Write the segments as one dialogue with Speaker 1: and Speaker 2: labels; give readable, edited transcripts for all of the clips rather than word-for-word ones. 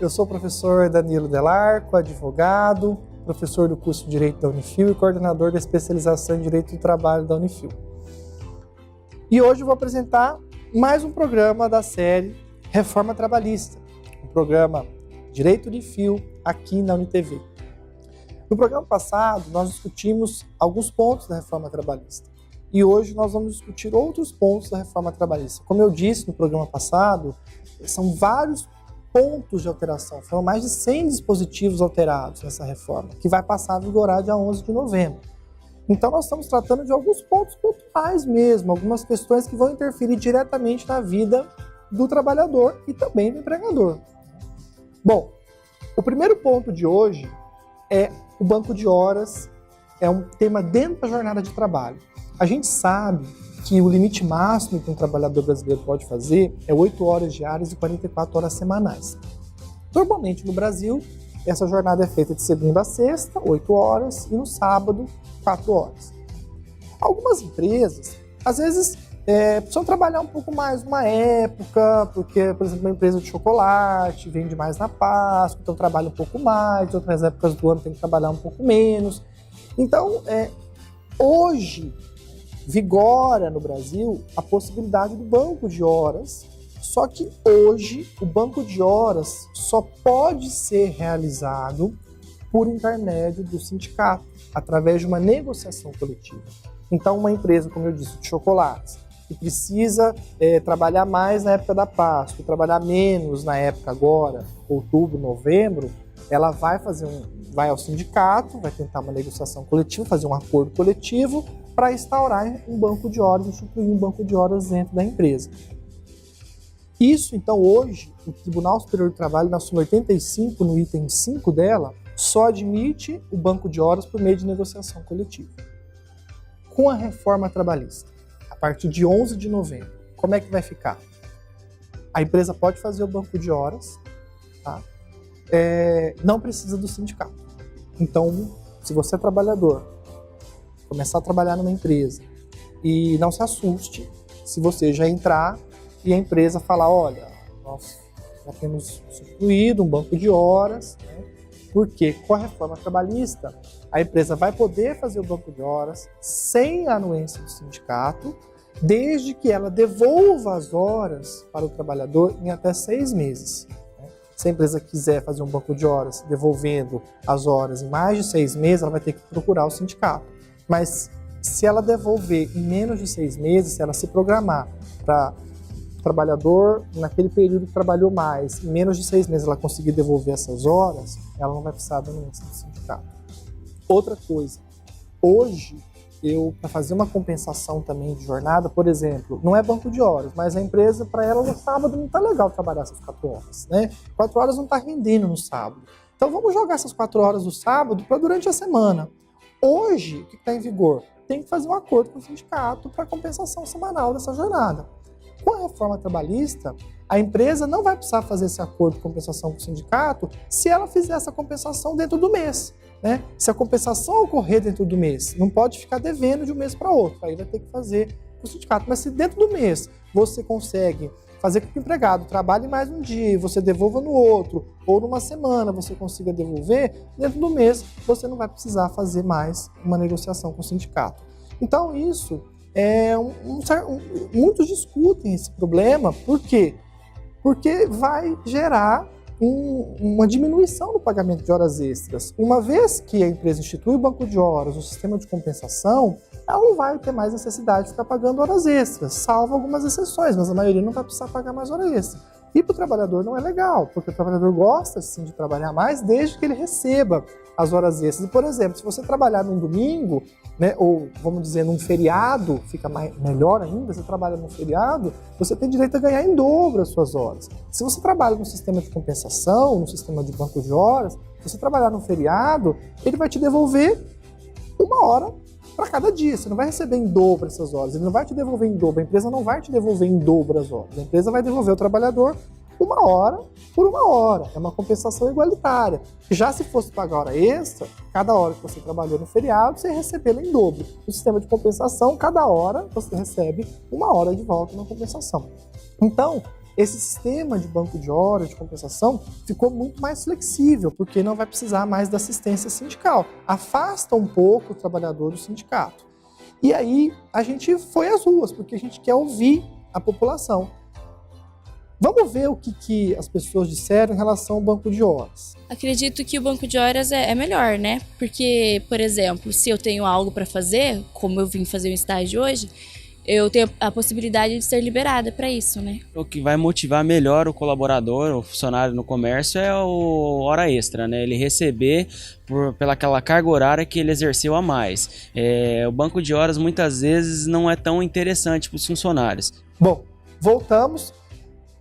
Speaker 1: Eu sou o professor Danilo Delarco, advogado, professor do curso de Direito da Unifil e coordenador da especialização em Direito do Trabalho da Unifil. E hoje eu vou apresentar mais um programa da série Reforma Trabalhista, um programa Direito Unifil aqui na UniTV. No programa passado, nós discutimos alguns pontos da reforma trabalhista. E hoje nós vamos discutir outros pontos da reforma trabalhista. Como eu disse no programa passado, são vários pontos de alteração. Foram mais de 100 dispositivos alterados nessa reforma, que vai passar a vigorar dia 11 de novembro. Então nós estamos tratando de alguns pontos pontuais mesmo, algumas questões que vão interferir diretamente na vida do trabalhador e também do empregador. Bom, o primeiro ponto de hoje é o banco de horas, é um tema dentro da jornada de trabalho. A gente sabe que o limite máximo que um trabalhador brasileiro pode fazer é 8 horas diárias e 44 horas semanais. Normalmente no Brasil, essa jornada é feita de segunda a sexta, 8 horas, e no sábado, 4 horas. Algumas empresas, às vezes, precisam trabalhar um pouco mais numa época, porque, por exemplo, uma empresa de chocolate vende mais na Páscoa, então trabalha um pouco mais, em outras épocas do ano tem que trabalhar um pouco menos. Então, hoje, vigora no Brasil a possibilidade do banco de horas, só que hoje o banco de horas só pode ser realizado por intermédio do sindicato, através de uma negociação coletiva. Então, uma empresa, como eu disse, de chocolates, que precisa trabalhar mais na época da Páscoa, trabalhar menos na época agora, outubro, novembro, ela vai ao sindicato, vai tentar uma negociação coletiva, fazer um acordo coletivo para instaurar um banco de horas, instituir um banco de horas dentro da empresa. Isso, então, hoje, o Tribunal Superior do Trabalho, na súmula 85, no item 5 dela, só admite o banco de horas por meio de negociação coletiva. Com a reforma trabalhista, a partir de 11 de novembro, como é que vai ficar? A empresa pode fazer o banco de horas, tá? Não precisa do sindicato. Então, se você é trabalhador, começar a trabalhar numa empresa e não se assuste se você já entrar e a empresa falar, olha, nós já temos instituído um banco de horas, né? Porque com a reforma trabalhista, a empresa vai poder fazer o banco de horas sem a anuência do sindicato, desde que ela devolva as horas para o trabalhador em até 6 meses. Se a empresa quiser fazer um banco de horas devolvendo as horas em mais de 6 meses, ela vai ter que procurar o sindicato. Mas se ela devolver em menos de 6 meses, se ela se programar para o trabalhador, naquele período que trabalhou mais, em menos de 6 meses ela conseguir devolver essas horas, ela não vai precisar da anuência do sindicato. Outra coisa, hoje, para fazer uma compensação também de jornada, por exemplo, não é banco de horas, mas a empresa, para ela, no sábado não está legal trabalhar essas 4 horas, né? 4 horas não está rendendo no sábado. Então vamos jogar essas 4 horas do sábado para durante a semana. Hoje, o que está em vigor? Tem que fazer um acordo com o sindicato para a compensação semanal dessa jornada. Com a reforma trabalhista, a empresa não vai precisar fazer esse acordo de compensação com o sindicato se ela fizer essa compensação dentro do mês, né? Se a compensação ocorrer dentro do mês, não pode ficar devendo de um mês para outro, aí vai ter que fazer com o sindicato. Mas se dentro do mês você consegue fazer com que o empregado trabalhe mais um dia, você devolva no outro, ou numa semana você consiga devolver, dentro do mês você não vai precisar fazer mais uma negociação com o sindicato. Então isso muitos discutem esse problema, por quê? Porque vai gerar uma diminuição no pagamento de horas extras. Uma vez que a empresa institui o banco de horas, o sistema de compensação, ela não vai ter mais necessidade de ficar pagando horas extras, salvo algumas exceções, mas a maioria não vai precisar pagar mais hora extra. E para o trabalhador não é legal, porque o trabalhador gosta sim de trabalhar mais desde que ele receba as horas extras. E, por exemplo, se você trabalhar num domingo, né, ou vamos dizer num feriado, fica melhor ainda, você trabalha num feriado, você tem direito a ganhar em dobro as suas horas. Se você trabalha no sistema de compensação, no sistema de banco de horas, se você trabalhar num feriado, ele vai te devolver 1 hora para cada dia. Você não vai receber em dobro essas horas, ele não vai te devolver em dobro, a empresa não vai te devolver em dobro as horas. A empresa vai devolver ao trabalhador 1 hora por 1 hora. É uma compensação igualitária. Já se fosse pagar hora extra, cada hora que você trabalhou no feriado, você ia recebê-la em dobro. No sistema de compensação, cada hora você recebe 1 hora de volta na compensação. Então, esse sistema de banco de horas, de compensação, ficou muito mais flexível, porque não vai precisar mais da assistência sindical. Afasta um pouco o trabalhador do sindicato. E aí a gente foi às ruas, porque a gente quer ouvir a população. Vamos ver o que as pessoas disseram em relação ao banco de horas.
Speaker 2: Acredito que o banco de horas é melhor, né? Porque, por exemplo, se eu tenho algo para fazer, como eu vim fazer um estágio hoje, eu tenho a possibilidade de ser liberada para isso, né?
Speaker 3: O que vai motivar melhor o colaborador, o funcionário no comércio é o hora extra, né? Ele receber pela aquela carga horária que ele exerceu a mais. O banco de horas muitas vezes não é tão interessante para os funcionários.
Speaker 1: Bom, voltamos.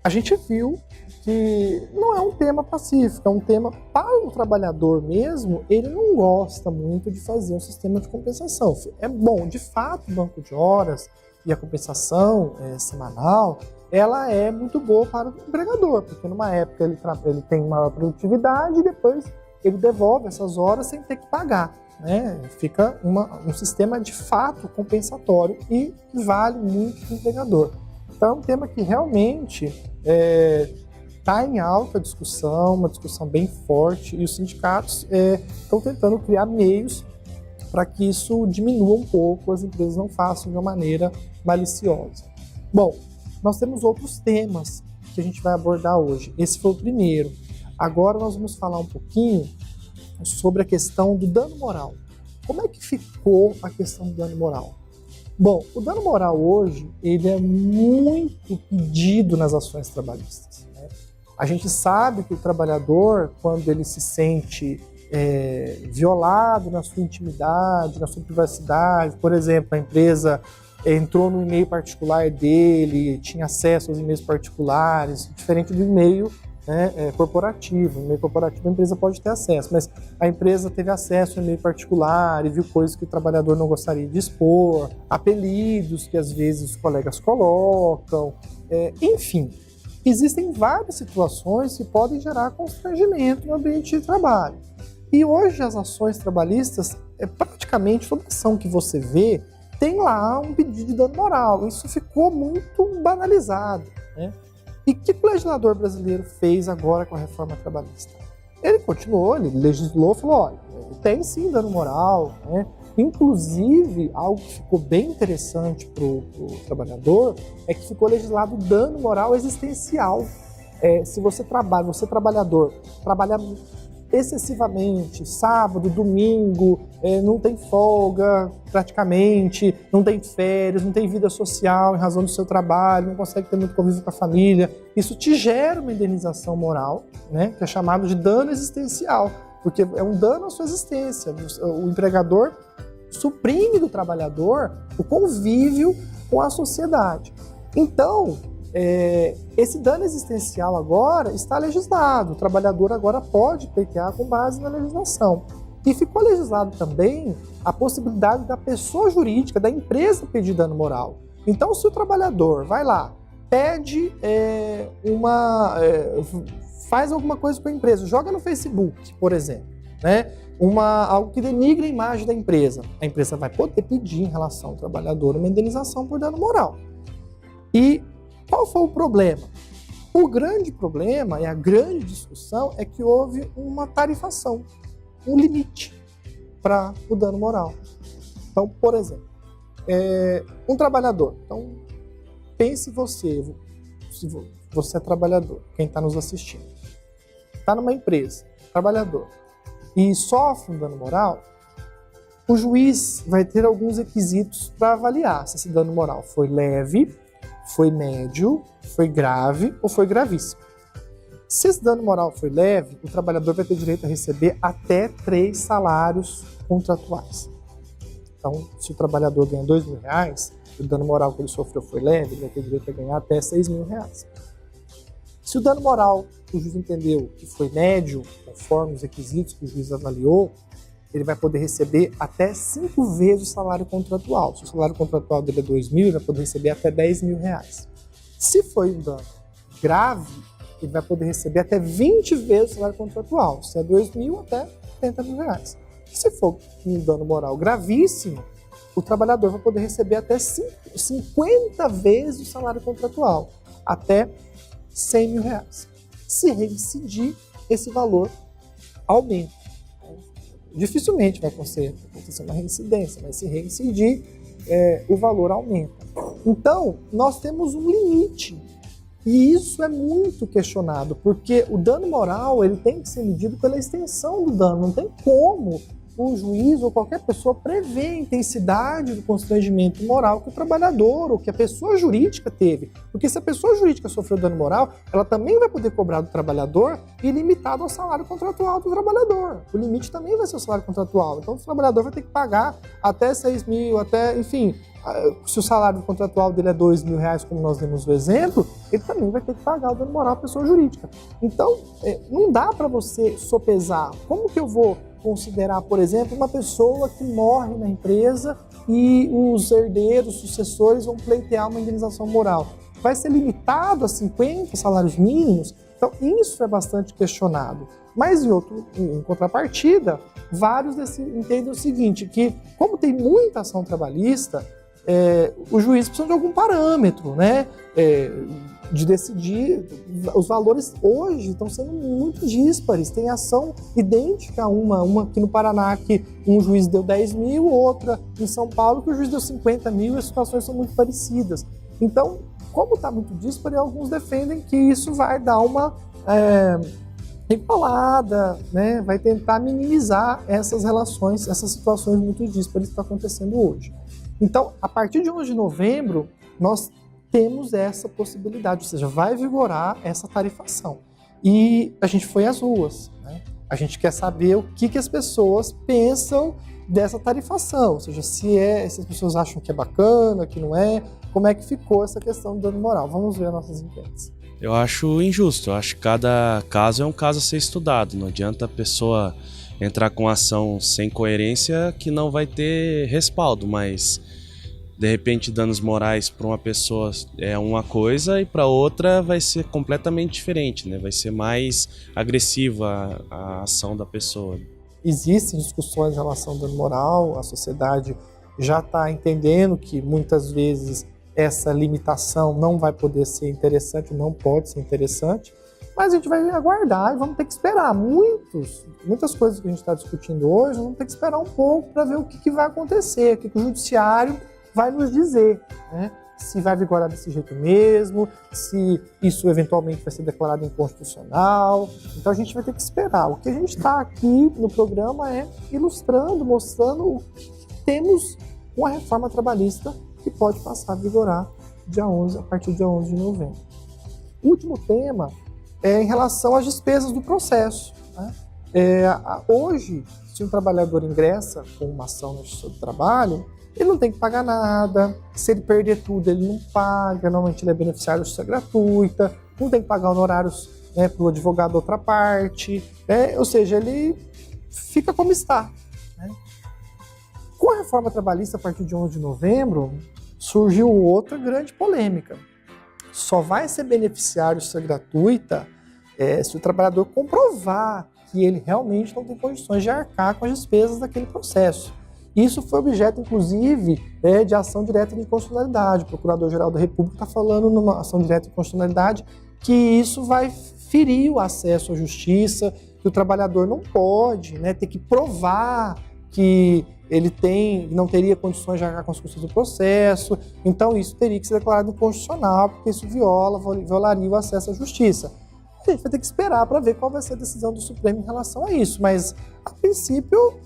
Speaker 1: A gente viu que não é um tema pacífico, é um tema para o trabalhador mesmo, ele não gosta muito de fazer um sistema de compensação. É bom, de fato, o banco de horas e a compensação semanal, ela é muito boa para o empregador, porque numa época ele tem maior produtividade e depois ele devolve essas horas sem ter que pagar, né? Fica um sistema de fato compensatório e vale muito para o empregador. Então é um tema que realmente está em alta discussão, uma discussão bem forte, e os sindicatos estão tentando criar meios para que isso diminua um pouco, as empresas não façam de uma maneira maliciosa. Bom, nós temos outros temas que a gente vai abordar hoje. Esse foi o primeiro. Agora nós vamos falar um pouquinho sobre a questão do dano moral. Como é que ficou a questão do dano moral? Bom, o dano moral hoje, ele é muito pedido nas ações trabalhistas, né? A gente sabe que o trabalhador, quando ele se sente violado na sua intimidade, na sua privacidade, por exemplo, a empresa entrou no e-mail particular dele, tinha acesso aos e-mails particulares, diferente do e-mail corporativo. No e-mail corporativo a empresa pode ter acesso, mas a empresa teve acesso ao e-mail particular e viu coisas que o trabalhador não gostaria de expor, apelidos que às vezes os colegas colocam, enfim. Existem várias situações que podem gerar constrangimento no ambiente de trabalho. E hoje as ações trabalhistas, praticamente toda ação que você vê, tem lá um pedido de dano moral. Isso ficou muito banalizado, né? E o que o legislador brasileiro fez agora com a reforma trabalhista? Ele continuou, ele legislou, falou, olha, tem sim dano moral, né? Inclusive, algo que ficou bem interessante para o trabalhador é que ficou legislado dano moral existencial. Se você trabalhador, trabalha excessivamente, sábado, domingo, não tem folga praticamente, não tem férias, não tem vida social em razão do seu trabalho, não consegue ter muito convívio com a família, isso te gera uma indenização moral, né, que é chamado de dano existencial, porque é um dano à sua existência. O empregador suprime do trabalhador o convívio com a sociedade. Então, esse dano existencial agora está legislado, o trabalhador agora pode pleitear com base na legislação. E ficou legislado também a possibilidade da pessoa jurídica, da empresa, pedir dano moral. Então, se o trabalhador vai lá, pede faz alguma coisa com a empresa, joga no Facebook, por exemplo, né? Algo que denigre a imagem da empresa, a empresa vai poder pedir em relação ao trabalhador uma indenização por dano moral. E qual foi o problema? O grande problema e a grande discussão é que houve uma tarifação, um limite para o dano moral. Então, por exemplo, um trabalhador. Então, pense você, se você é trabalhador, quem está nos assistindo, está numa empresa, trabalhador, e sofre um dano moral, o juiz vai ter alguns requisitos para avaliar se esse dano moral foi leve, foi médio, foi grave ou foi gravíssimo. Se esse dano moral foi leve, o trabalhador vai ter direito a receber até 3 salários contratuais. Então, se o trabalhador ganha R$2.000, o dano moral que ele sofreu foi leve, ele vai ter direito a ganhar até R$6.000. Se o dano moral que o juiz entendeu que foi médio, conforme os requisitos que o juiz avaliou, ele vai poder receber até 5 vezes o salário contratual. Se o salário contratual dele é R$2.000, ele vai poder receber até R$10.000. Se foi um dano grave, ele vai poder receber até 20 vezes o salário contratual. Se é R$2.000, até R$30.000. Se for um dano moral gravíssimo, o trabalhador vai poder receber até 50 vezes o salário contratual, até R$100 mil. Se reincidir, esse valor aumenta. Dificilmente vai acontecer uma reincidência, mas se reincidir, o valor aumenta. Então, nós temos um limite. E isso é muito questionado, porque o dano moral ele tem que ser medido pela extensão do dano. Não tem como o juiz ou qualquer pessoa prever a intensidade do constrangimento moral que o trabalhador ou que a pessoa jurídica teve. Porque se a pessoa jurídica sofreu dano moral, ela também vai poder cobrar do trabalhador ilimitado ao salário contratual do trabalhador. O limite também vai ser o salário contratual. Então o trabalhador vai ter que pagar até 6 mil, enfim, se o salário contratual dele é R$2 mil, como nós vemos no exemplo, ele também vai ter que pagar o dano moral à pessoa jurídica. Então, não dá para você sopesar. Como que eu vou considerar, por exemplo, uma pessoa que morre na empresa e os herdeiros, sucessores vão pleitear uma indenização moral? Vai ser limitado a 50 salários mínimos? Então, isso é bastante questionado. Mas, em contrapartida, vários entendem o seguinte, que como tem muita ação trabalhista, os juízes precisam de algum parâmetro, né? De decidir. Os valores hoje estão sendo muito díspares. Tem ação idêntica a uma aqui no Paraná que um juiz deu 10 mil, outra em São Paulo que o juiz deu 50 mil, e as situações são muito parecidas. Então, como está muito díspare, alguns defendem que isso vai dar uma empalada, né? Vai tentar minimizar essas relações, essas situações muito díspares que estão acontecendo hoje. Então, a partir de 11 de novembro, nós temos essa possibilidade, ou seja, vai vigorar essa tarifação. E a gente foi às ruas, né? A gente quer saber o que as pessoas pensam dessa tarifação, ou seja, se as pessoas acham que é bacana, que não é, como é que ficou essa questão do dano moral. Vamos ver as nossas enquetes.
Speaker 4: Eu acho injusto, eu acho que cada caso é um caso a ser estudado, não adianta a pessoa entrar com ação sem coerência que não vai ter respaldo, mas de repente danos morais para uma pessoa é uma coisa e para outra vai ser completamente diferente, né? Vai ser mais agressiva a ação da pessoa.
Speaker 1: Existem discussões em relação ao dano moral, a sociedade já está entendendo que muitas vezes essa limitação não vai poder ser interessante, não pode ser interessante, mas a gente vai aguardar e vamos ter que esperar. Muitas coisas que a gente está discutindo hoje, vamos ter que esperar um pouco para ver o que vai acontecer, o que o judiciário vai nos dizer, né? Se vai vigorar desse jeito mesmo, se isso eventualmente vai ser declarado inconstitucional. Então a gente vai ter que esperar. O que a gente está aqui no programa é ilustrando, mostrando o que temos com a reforma trabalhista que pode passar a vigorar a partir do dia 11 de novembro. O último tema é em relação às despesas do processo, né? Hoje, se um trabalhador ingressa com uma ação na Justiça do Trabalho, ele não tem que pagar nada. Se ele perder tudo, ele não paga. Normalmente ele é beneficiário de justiça gratuita, não tem que pagar honorários, né, para o advogado da outra parte, né? Ou seja, ele fica como está, né? Com a reforma trabalhista, a partir de 11 de novembro, surgiu outra grande polêmica. Só vai ser beneficiário de justiça gratuita se o trabalhador comprovar que ele realmente não tem condições de arcar com as despesas daquele processo. Isso foi objeto, inclusive, de ação direta de inconstitucionalidade. O Procurador-Geral da República está falando numa ação direta de inconstitucionalidade que isso vai ferir o acesso à justiça, que o trabalhador não pode, né, ter que provar que ele não teria condições de arcar com as custas do processo. Então isso teria que ser declarado inconstitucional, porque isso violaria o acesso à justiça. A gente vai ter que esperar para ver qual vai ser a decisão do Supremo em relação a isso, mas, a princípio,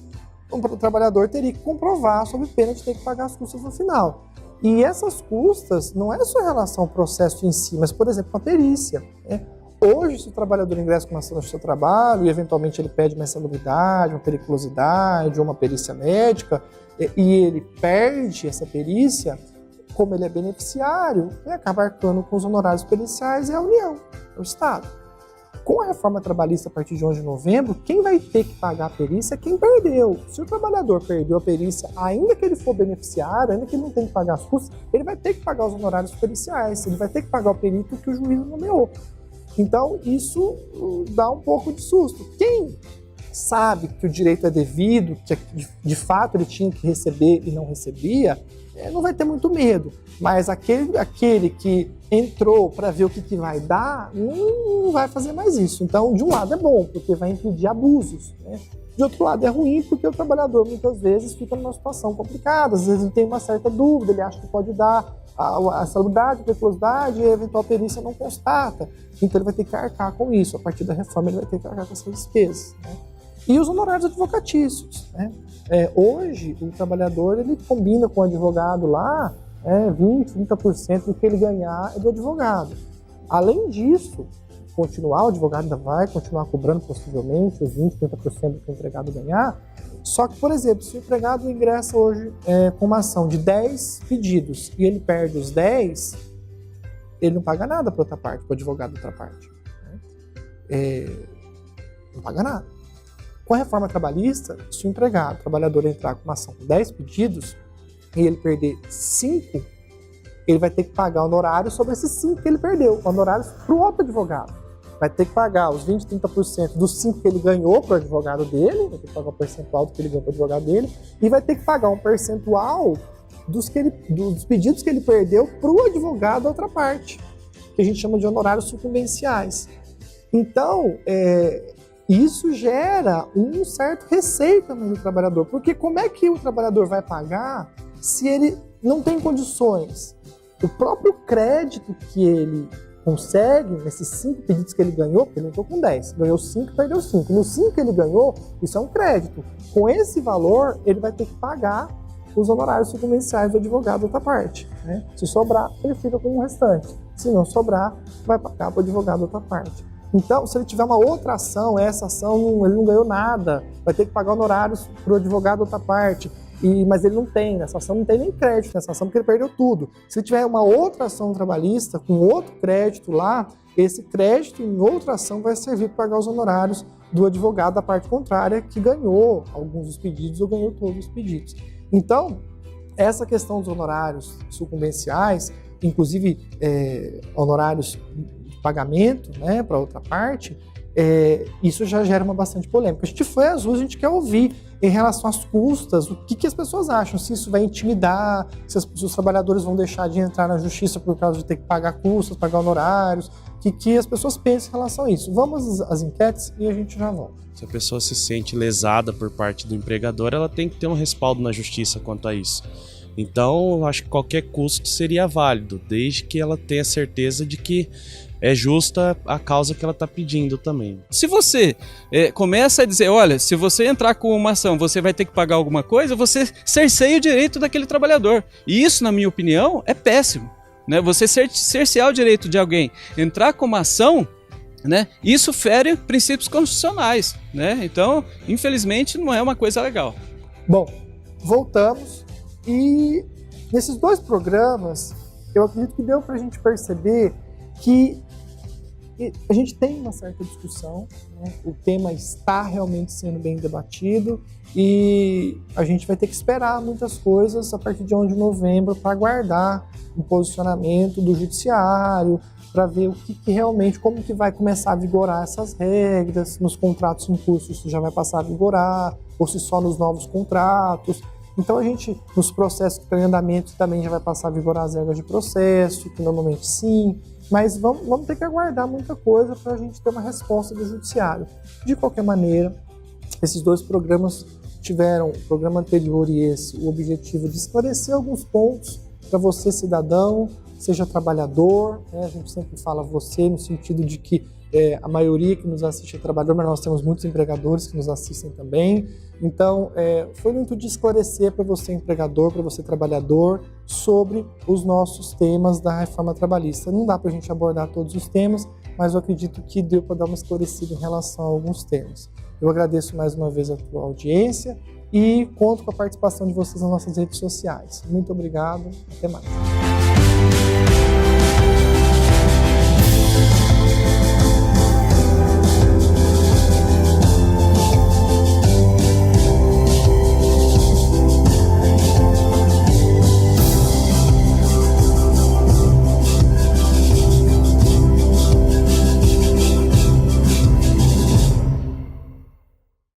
Speaker 1: o trabalhador teria que comprovar sob pena de ter que pagar as custas no final. E essas custas não é só em relação ao processo em si, mas, por exemplo, a perícia, né? Hoje, se o trabalhador ingressa com uma ação no seu trabalho e, eventualmente, ele pede uma insalubridade, uma periculosidade ou uma perícia médica, e ele perde essa perícia, como ele é beneficiário, ele acaba arcando com os honorários periciais é a União, é o Estado. Com a reforma trabalhista a partir de 11 de novembro, quem vai ter que pagar a perícia é quem perdeu. Se o trabalhador perdeu a perícia, ainda que ele for beneficiário, ainda que ele não tenha que pagar as custas, ele vai ter que pagar os honorários periciais, ele vai ter que pagar o perito que o juiz nomeou. Então, isso dá um pouco de susto. Quem sabe que o direito é devido, que de fato ele tinha que receber e não recebia, não vai ter muito medo. Mas aquele que entrou para ver o que vai dar, não vai fazer mais isso. Então, de um lado é bom, porque vai impedir abusos, né? De outro lado é ruim, porque o trabalhador muitas vezes fica numa situação complicada, às vezes ele tem uma certa dúvida, ele acha que pode dar a salubridade, a periculosidade e a eventual perícia não constata. Então ele vai ter que arcar com isso. A partir da reforma ele vai ter que arcar com essas despesas, né? E os honorários advocatícios, né? Hoje o trabalhador ele combina com o advogado lá 20%, 30% do que ele ganhar é do advogado. Além disso, o advogado ainda vai continuar cobrando possivelmente os 20%, 30% do que o empregado ganhar. Só que, por exemplo, se o empregado ingressa hoje com uma ação de 10 pedidos e ele perde os 10, ele não paga nada para outra parte, para o advogado da outra parte, né? Não paga nada. Com a reforma trabalhista, se o empregado, o trabalhador entrar com uma ação com 10 pedidos e ele perder 5, ele vai ter que pagar honorários sobre esses 5 que ele perdeu, honorários para o outro advogado. Vai ter que pagar os 20%, 30% dos 5 que ele ganhou para o advogado dele, vai ter que pagar um percentual do que ele ganhou para o advogado dele, e vai ter que pagar um percentual dos pedidos que ele perdeu para o advogado da outra parte, que a gente chama de honorários sucumbenciais. Então, isso gera um certo receio também do trabalhador, porque como é que o trabalhador vai pagar se ele não tem condições? O próprio crédito que ele consegue, nesses 5 pedidos que ele ganhou, porque ele entrou com 10, ganhou 5 e perdeu 5. Nos 5 que ele ganhou, isso é um crédito. Com esse valor, ele vai ter que pagar os honorários sucumbenciais do advogado da outra parte, né? Se sobrar, ele fica com o restante. Se não sobrar, vai pagar para o advogado da outra parte. Então, se ele tiver uma outra ação, essa ação ele não ganhou nada, vai ter que pagar honorários para o advogado da outra parte. Mas ele não tem, nessa ação não tem nem crédito nessa ação, porque ele perdeu tudo. Se ele tiver uma outra ação trabalhista com outro crédito lá, esse crédito em outra ação vai servir para pagar os honorários do advogado da parte contrária que ganhou alguns dos pedidos ou ganhou todos os pedidos. Então, essa questão dos honorários sucumbenciais, inclusive honorários de pagamento, né, para outra parte, isso já gera bastante polêmica. A gente foi às ruas, a gente quer ouvir em relação às custas, o que as pessoas acham, se isso vai intimidar, se os trabalhadores vão deixar de entrar na justiça por causa de ter que pagar custas, pagar honorários, que as pessoas pensam em relação a isso. Vamos às enquetes e a gente já volta.
Speaker 4: Se a pessoa se sente lesada por parte do empregador, ela tem que ter um respaldo na justiça quanto a isso. Então, eu acho que qualquer custo seria válido, desde que ela tenha certeza de que é justa a causa que ela está pedindo também.
Speaker 5: Se você começa a dizer, olha, se você entrar com uma ação, você vai ter que pagar alguma coisa, você cerceia o direito daquele trabalhador. E isso, na minha opinião, é péssimo, né? Você cercear o direito de alguém entrar com uma ação, né? Isso fere princípios constitucionais, né? Então, infelizmente, não é uma coisa legal.
Speaker 1: Bom, voltamos e nesses 2 programas, eu acredito que deu para a gente perceber que a gente tem uma certa discussão, né? O tema está realmente sendo bem debatido e a gente vai ter que esperar muitas coisas a partir de 11 de novembro para aguardar um posicionamento do judiciário, para ver o que realmente, como que vai começar a vigorar essas regras, nos contratos em curso isso já vai passar a vigorar, ou se só nos novos contratos. Então a gente, nos processos que estão em andamento, também já vai passar a vigorar as regras de processo, que normalmente sim, mas vamos ter que aguardar muita coisa para a gente ter uma resposta do judiciário. De qualquer maneira, esses 2 programas tiveram, o programa anterior e esse, o objetivo de esclarecer alguns pontos para você, cidadão, seja trabalhador, né? A gente sempre fala você no sentido de que a maioria que nos assiste é trabalhador, mas nós temos muitos empregadores que nos assistem também. Então, foi muito de esclarecer para você empregador, para você trabalhador, sobre os nossos temas da reforma trabalhista. Não dá para a gente abordar todos os temas, mas eu acredito que deu para dar uma esclarecida em relação a alguns temas. Eu agradeço mais uma vez a tua audiência e conto com a participação de vocês nas nossas redes sociais. Muito obrigado, até mais.